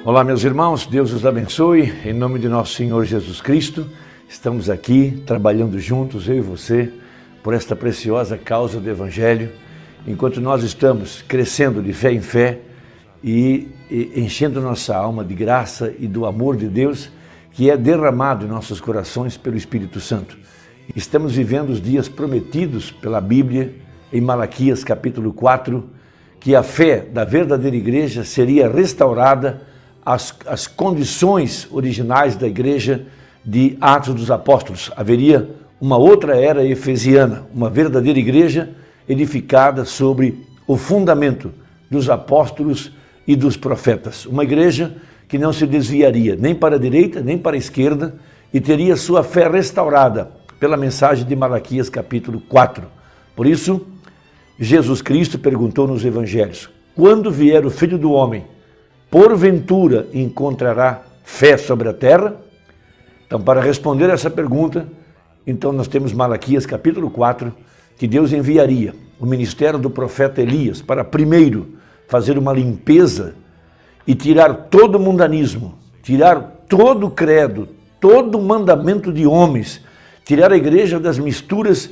Olá, meus irmãos, Deus os abençoe, em nome de nosso Senhor Jesus Cristo. Estamos aqui trabalhando juntos, eu e você, por esta preciosa causa do Evangelho, enquanto nós estamos crescendo de fé em fé e enchendo nossa alma de graça e do amor de Deus, que é derramado em nossos corações pelo Espírito Santo. Estamos vivendo os dias prometidos pela Bíblia, em Malaquias capítulo 4, que a fé da verdadeira igreja seria restaurada às condições originais da igreja de Atos dos Apóstolos. Haveria uma outra era efesiana, uma verdadeira igreja edificada sobre o fundamento dos apóstolos e dos profetas. Uma igreja que não se desviaria nem para a direita, nem para a esquerda, e teria sua fé restaurada pela mensagem de Malaquias capítulo 4. Por isso, Jesus Cristo perguntou nos evangelhos: quando vier o Filho do Homem, porventura encontrará fé sobre a terra? Então, para responder essa pergunta, então nós temos Malaquias capítulo 4, que Deus enviaria o ministério do profeta Elias para primeiro fazer uma limpeza e tirar todo o mundanismo, tirar todo o credo, todo o mandamento de homens, tirar a igreja das misturas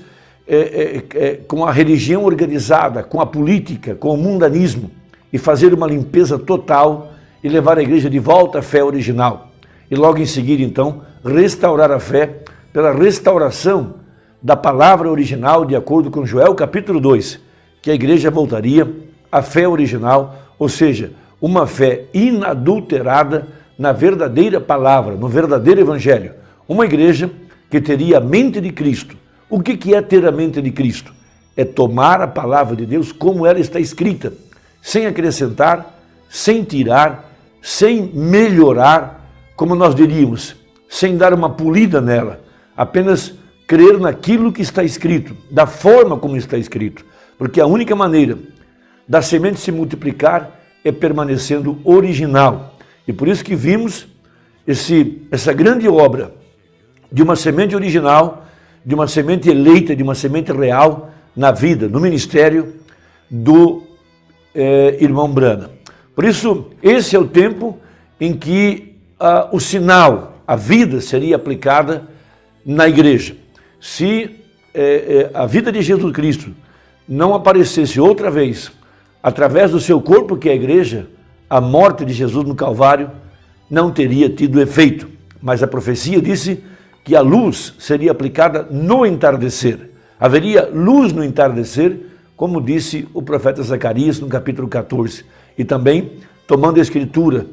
com a religião organizada, com a política, com o mundanismo, e fazer uma limpeza total e levar a igreja de volta à fé original. E logo em seguida, então, restaurar a fé pela restauração da palavra original, de acordo com Joel capítulo 2, que a igreja voltaria à fé original, ou seja, uma fé inadulterada na verdadeira palavra, no verdadeiro evangelho. Uma igreja que teria a mente de Cristo. O que é ter a mente de Cristo? É tomar a palavra de Deus como ela está escrita, sem acrescentar, sem tirar, sem melhorar, como nós diríamos, sem dar uma polida nela, apenas crer naquilo que está escrito, da forma como está escrito, porque a única maneira da semente se multiplicar é permanecendo original. E por isso que vimos essa grande obra de uma semente original, de uma semente eleita, de uma semente real na vida, no ministério do irmão Brana. Por isso, esse é o tempo em que o sinal, a vida seria aplicada na igreja. Se a vida de Jesus Cristo não aparecesse outra vez, através do seu corpo, que é a igreja, a morte de Jesus no Calvário não teria tido efeito. Mas a profecia disse que a luz seria aplicada no entardecer. Haveria luz no entardecer, como disse o profeta Zacarias no capítulo 14. E também, tomando a escritura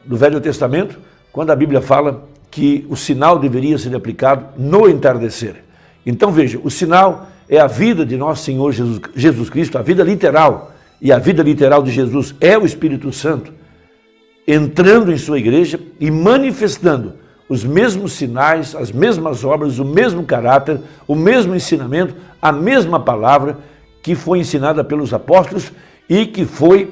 do Velho Testamento, quando a Bíblia fala que o sinal deveria ser aplicado no entardecer. Então veja, o sinal é a vida de nosso Senhor Jesus Cristo, a vida literal. E a vida literal de Jesus é o Espírito Santo, entrando em sua igreja e manifestando os mesmos sinais, as mesmas obras, o mesmo caráter, o mesmo ensinamento, a mesma palavra que foi ensinada pelos apóstolos e que foi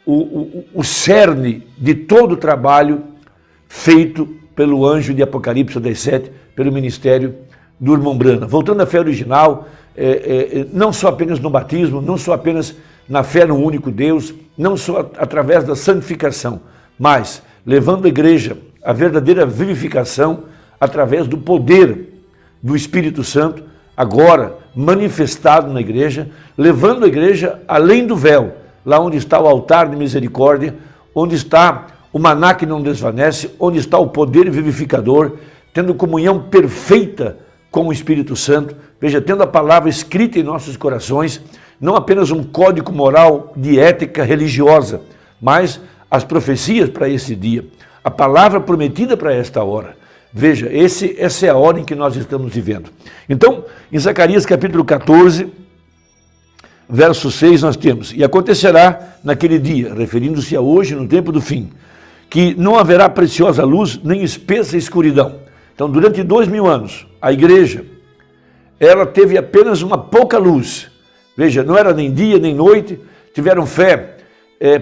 o cerne de todo o trabalho feito pelo anjo de Apocalipse 17, pelo ministério do irmão Brana. Voltando à fé original, não só apenas no batismo, não só apenas na fé no único Deus, não só através da santificação, mas levando a igreja à verdadeira vivificação através do poder do Espírito Santo, agora manifestado na igreja, levando a igreja além do véu, lá onde está o altar de misericórdia, onde está o maná que não desvanece, onde está o poder vivificador, tendo comunhão perfeita com o Espírito Santo, veja, tendo a palavra escrita em nossos corações, não apenas um código moral de ética religiosa, mas as profecias para esse dia, a palavra prometida para esta hora. Veja, essa é a hora em que nós estamos vivendo. Então, em Zacarias capítulo 14, verso 6, nós temos: e acontecerá naquele dia, referindo-se a hoje, no tempo do fim, que não haverá preciosa luz, nem espessa escuridão. Então, durante 2000 anos, a igreja, ela teve apenas uma pouca luz. Veja, não era nem dia, nem noite, tiveram fé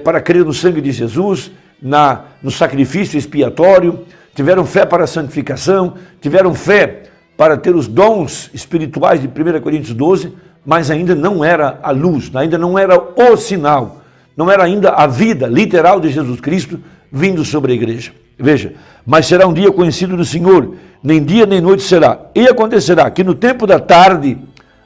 para crer no sangue de Jesus, no sacrifício expiatório, tiveram fé para a santificação, tiveram fé para ter os dons espirituais de 1 Coríntios 12, mas ainda não era a luz, ainda não era o sinal, não era ainda a vida literal de Jesus Cristo vindo sobre a igreja. Veja, mas será um dia conhecido do Senhor, nem dia nem noite será. E acontecerá que no tempo da tarde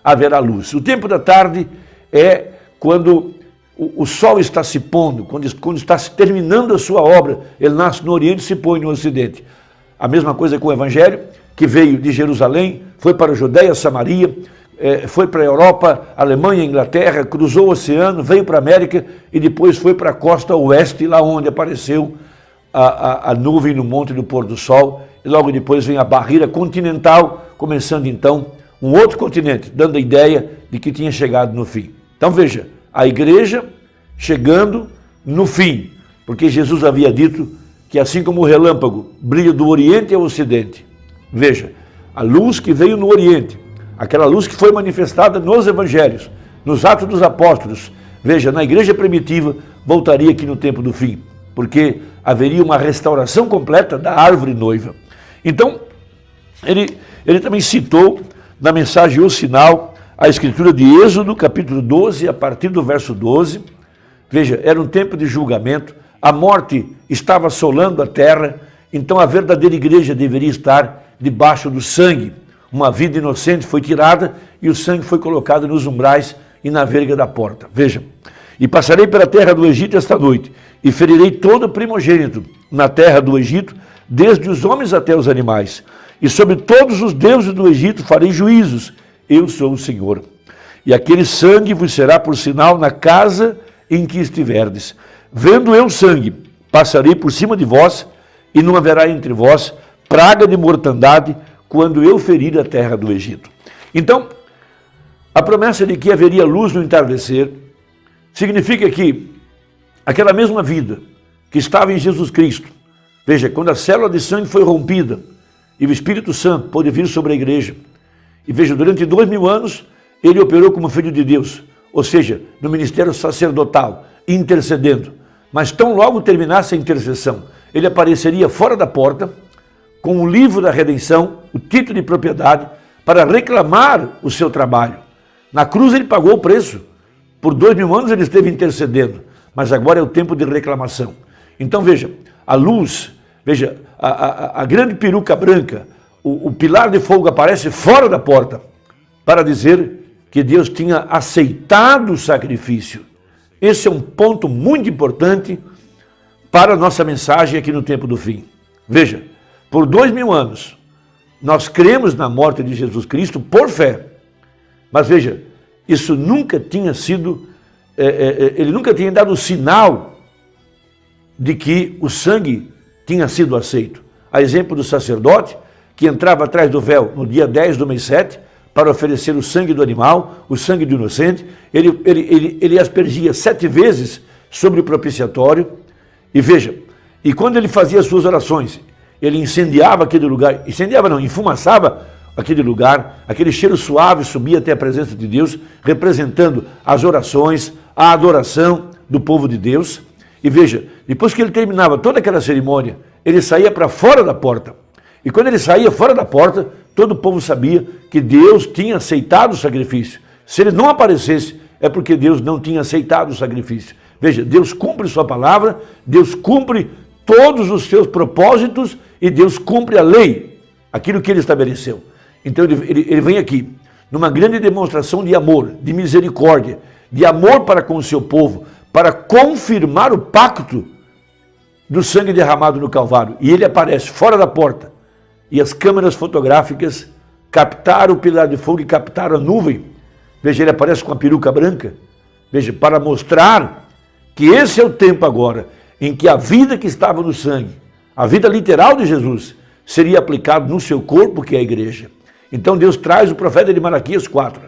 haverá luz. O tempo da tarde é quando o sol está se pondo, quando está se terminando a sua obra. Ele nasce no Oriente e se põe no Ocidente. A mesma coisa com o Evangelho, que veio de Jerusalém, foi para a Judeia, Samaria, foi para a Europa, Alemanha, Inglaterra, cruzou o oceano, veio para a América e depois foi para a costa oeste, lá onde apareceu a nuvem no monte do pôr do sol, e logo depois vem a barreira continental, começando então um outro continente, dando a ideia de que tinha chegado no fim. Então veja, a igreja chegando no fim, porque Jesus havia dito que assim como o relâmpago brilha do Oriente ao Ocidente, veja, a luz que veio no Oriente, aquela luz que foi manifestada nos Evangelhos, nos Atos dos Apóstolos, veja, na igreja primitiva, voltaria aqui no tempo do fim, porque haveria uma restauração completa da árvore noiva. Então, ele também citou na mensagem O Sinal a escritura de Êxodo, capítulo 12, a partir do verso 12. Veja, era um tempo de julgamento, a morte estava assolando a terra, então a verdadeira igreja deveria estar debaixo do sangue. Uma vida inocente foi tirada e o sangue foi colocado nos umbrais e na verga da porta. Veja, e passarei pela terra do Egito esta noite, e ferirei todo primogênito na terra do Egito, desde os homens até os animais. E sobre todos os deuses do Egito farei juízos. Eu sou o Senhor. E aquele sangue vos será por sinal na casa em que estiverdes. Vendo eu sangue, passarei por cima de vós, e não haverá entre vós praga de mortandade, quando eu ferir a terra do Egito. Então, a promessa de que haveria luz no entardecer, significa que aquela mesma vida que estava em Jesus Cristo, veja, quando a célula de sangue foi rompida e o Espírito Santo pôde vir sobre a igreja, e veja, durante 2000 anos, ele operou como Filho de Deus, ou seja, no ministério sacerdotal, intercedendo. Mas tão logo terminasse a intercessão, ele apareceria fora da porta, com o livro da redenção, o título de propriedade, para reclamar o seu trabalho. Na cruz ele pagou o preço. Por 2000 anos ele esteve intercedendo, mas agora é o tempo de reclamação. Então veja, a luz, veja, a grande peruca branca, o pilar de fogo aparece fora da porta, para dizer que Deus tinha aceitado o sacrifício. Esse é um ponto muito importante para a nossa mensagem aqui no tempo do fim. Veja, por 2000 anos, nós cremos na morte de Jesus Cristo por fé. Mas veja, isso nunca tinha sido, ele nunca tinha dado sinal de que o sangue tinha sido aceito. A exemplo do sacerdote, que entrava atrás do véu no dia 10 do mês 7, para oferecer o sangue do animal, o sangue do inocente, ele aspergia 7 vezes sobre o propiciatório, e veja, e quando ele fazia as suas orações, ele incendiava aquele lugar, enfumaçava aquele lugar, aquele cheiro suave subia até a presença de Deus, representando as orações, a adoração do povo de Deus. E veja, depois que ele terminava toda aquela cerimônia, ele saía para fora da porta. E quando ele saía fora da porta, todo o povo sabia que Deus tinha aceitado o sacrifício. Se ele não aparecesse, é porque Deus não tinha aceitado o sacrifício. Veja, Deus cumpre sua palavra, Deus cumpre todos os seus propósitos e Deus cumpre a lei, aquilo que ele estabeleceu. Então ele vem aqui, numa grande demonstração de amor, de misericórdia, de amor para com o seu povo, para confirmar o pacto do sangue derramado no Calvário. E ele aparece fora da porta, e as câmeras fotográficas captaram o pilar de fogo e captaram a nuvem. Veja, ele aparece com a peruca branca, veja, para mostrar que esse é o tempo agora, em que a vida que estava no sangue, a vida literal de Jesus, seria aplicada no seu corpo, que é a igreja. Então Deus traz o profeta de Malaquias 4.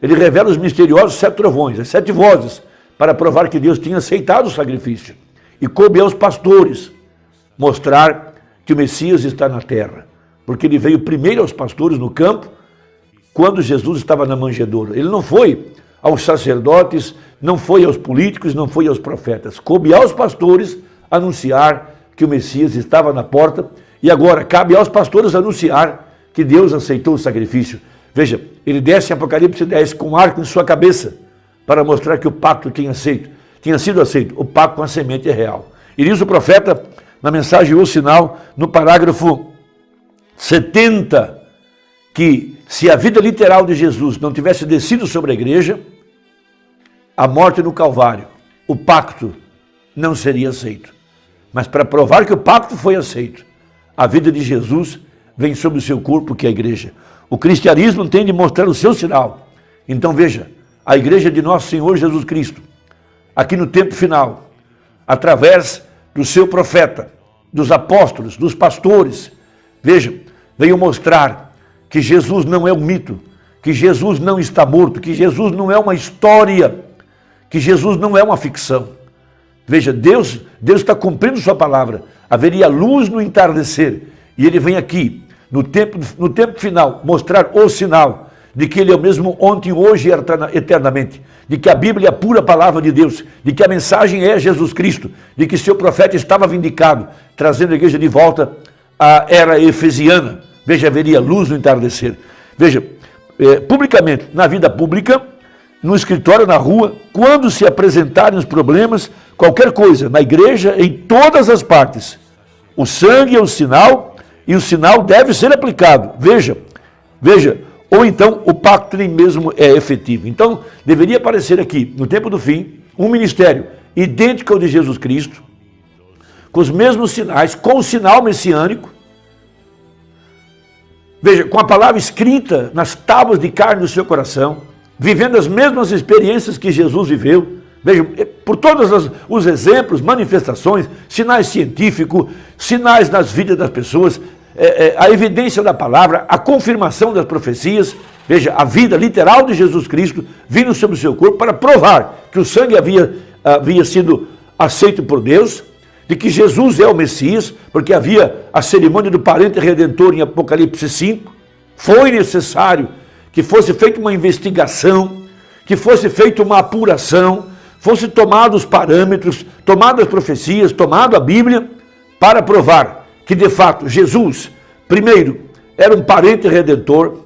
Ele revela os misteriosos 7 trovões, as 7 vozes, para provar que Deus tinha aceitado o sacrifício. E coube aos pastores mostrar que o Messias está na terra. Porque ele veio primeiro aos pastores no campo, quando Jesus estava na manjedoura. Ele não foi aos sacerdotes, não foi aos políticos, não foi aos profetas. Coube aos pastores anunciar que o Messias estava na porta, e agora cabe aos pastores anunciar que Deus aceitou o sacrifício. Veja, ele desce em Apocalipse 10 com um arco em sua cabeça, para mostrar que o pacto tinha aceito. tinha sido aceito? O pacto com a semente é real. E diz o profeta na mensagem O Sinal, no parágrafo 70, que se a vida literal de Jesus não tivesse descido sobre a igreja, a morte no Calvário, o pacto não seria aceito. Mas para provar que o pacto foi aceito, a vida de Jesus vem sobre o seu corpo, que é a igreja. O cristianismo tem de mostrar o seu sinal. Então veja, a igreja de nosso Senhor Jesus Cristo, aqui no tempo final, através do seu profeta, dos apóstolos, dos pastores, veja, veio mostrar que Jesus não é um mito, que Jesus não está morto, que Jesus não é uma história, que Jesus não é uma ficção. Veja, Deus está cumprindo sua palavra. Haveria luz no entardecer. E ele vem aqui, no tempo final, mostrar o sinal de que ele é o mesmo ontem, hoje e eternamente. De que a Bíblia é a pura palavra de Deus. De que a mensagem é Jesus Cristo. De que seu profeta estava vindicado, trazendo a igreja de volta à era efesiana. Veja, haveria luz no entardecer. Veja, publicamente, na vida pública, no escritório, na rua, quando se apresentarem os problemas, qualquer coisa, na igreja, em todas as partes, o sangue é o sinal e o sinal deve ser aplicado. Veja, ou então o pacto nem mesmo é efetivo. Então, deveria aparecer aqui, no tempo do fim, um ministério idêntico ao de Jesus Cristo, com os mesmos sinais, com o sinal messiânico, veja, com a palavra escrita nas tábuas de carne do seu coração, vivendo as mesmas experiências que Jesus viveu, veja, por todos os exemplos, manifestações, sinais científicos, sinais nas vidas das pessoas, a evidência da palavra, a confirmação das profecias, veja, a vida literal de Jesus Cristo vindo sobre o seu corpo para provar que o sangue havia sido aceito por Deus, de que Jesus é o Messias, porque havia a cerimônia do parente redentor em Apocalipse 5, foi necessário que fosse feita uma investigação, que fosse feita uma apuração, fosse tomados os parâmetros, tomadas as profecias, tomado a Bíblia, para provar que de fato Jesus, primeiro, era um parente redentor,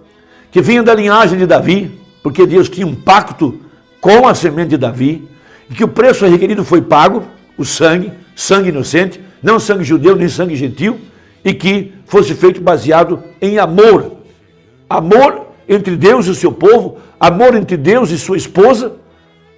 que vinha da linhagem de Davi, porque Deus tinha um pacto com a semente de Davi, e que o preço requerido foi pago, o sangue inocente, não sangue judeu nem sangue gentil, e que fosse feito baseado em amor. Amor entre Deus e o seu povo, amor entre Deus e sua esposa,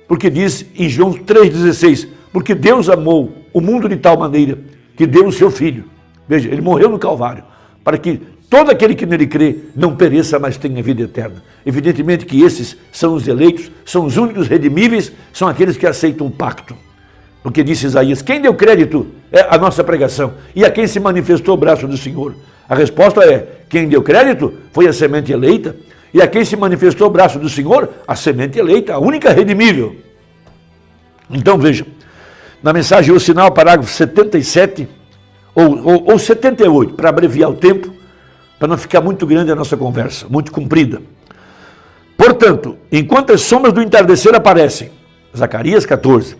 porque diz em João 3,16, porque Deus amou o mundo de tal maneira que deu o seu Filho. Veja, ele morreu no Calvário, para que todo aquele que nele crê não pereça, mas tenha vida eterna. Evidentemente que esses são os eleitos, são os únicos redimíveis, são aqueles que aceitam o pacto. Porque disse Isaías, quem deu crédito é a nossa pregação, e a quem se manifestou o braço do Senhor? A resposta é, quem deu crédito foi a semente eleita, e a quem se manifestou o braço do Senhor, a semente eleita, a única redimível. Então veja, na mensagem O Sinal, parágrafo 77, ou 78, para abreviar o tempo, para não ficar muito grande a nossa conversa, muito comprida. Portanto, enquanto as sombras do entardecer aparecem, Zacarias 14,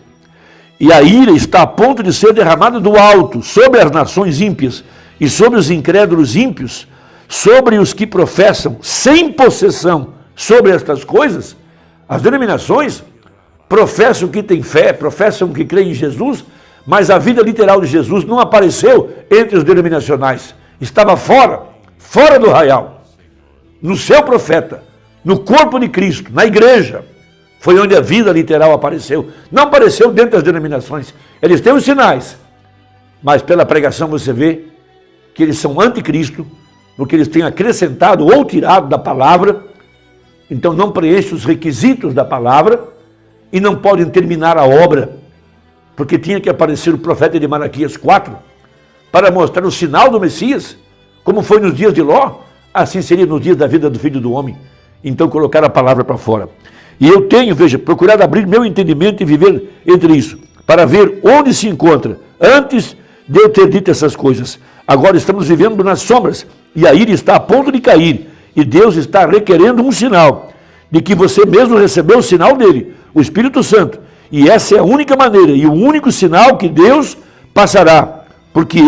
e a ira está a ponto de ser derramada do alto sobre as nações ímpias e sobre os incrédulos ímpios, sobre os que professam sem possessão sobre estas coisas, as denominações professam que têm fé, professam que creem em Jesus, mas a vida literal de Jesus não apareceu entre os denominacionais, estava fora do arraial, no seu profeta, no corpo de Cristo, na igreja, foi onde a vida literal apareceu, não apareceu dentro das denominações, eles têm os sinais, mas pela pregação você vê que eles são anticristo, porque eles têm acrescentado ou tirado da palavra, então não preenchem os requisitos da palavra e não podem terminar a obra, porque tinha que aparecer o profeta de Malaquias 4 para mostrar o sinal do Messias, como foi nos dias de Ló, assim seria nos dias da vida do Filho do Homem. Então colocar a palavra para fora. E eu tenho, veja, procurado abrir meu entendimento e viver entre isso, para ver onde se encontra, antes de eu ter dito essas coisas. Agora estamos vivendo nas sombras, e a ira está a ponto de cair, e Deus está requerendo um sinal, de que você mesmo recebeu o sinal dele, o Espírito Santo, e essa é a única maneira, e o único sinal que Deus passará, porque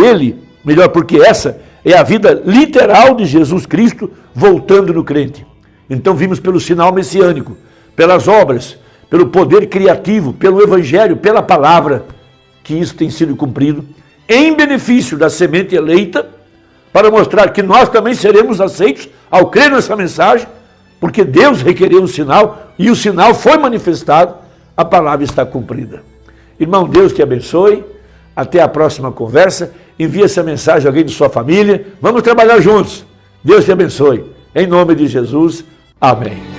essa é a vida literal de Jesus Cristo voltando no crente. Então vimos pelo sinal messiânico, pelas obras, pelo poder criativo, pelo Evangelho, pela palavra, que isso tem sido cumprido em benefício da semente eleita, para mostrar que nós também seremos aceitos ao crer nessa mensagem, porque Deus requereu um sinal e o sinal foi manifestado, a palavra está cumprida. Irmão, Deus te abençoe, até a próxima conversa, envie essa mensagem a alguém de sua família, vamos trabalhar juntos. Deus te abençoe, em nome de Jesus, amém.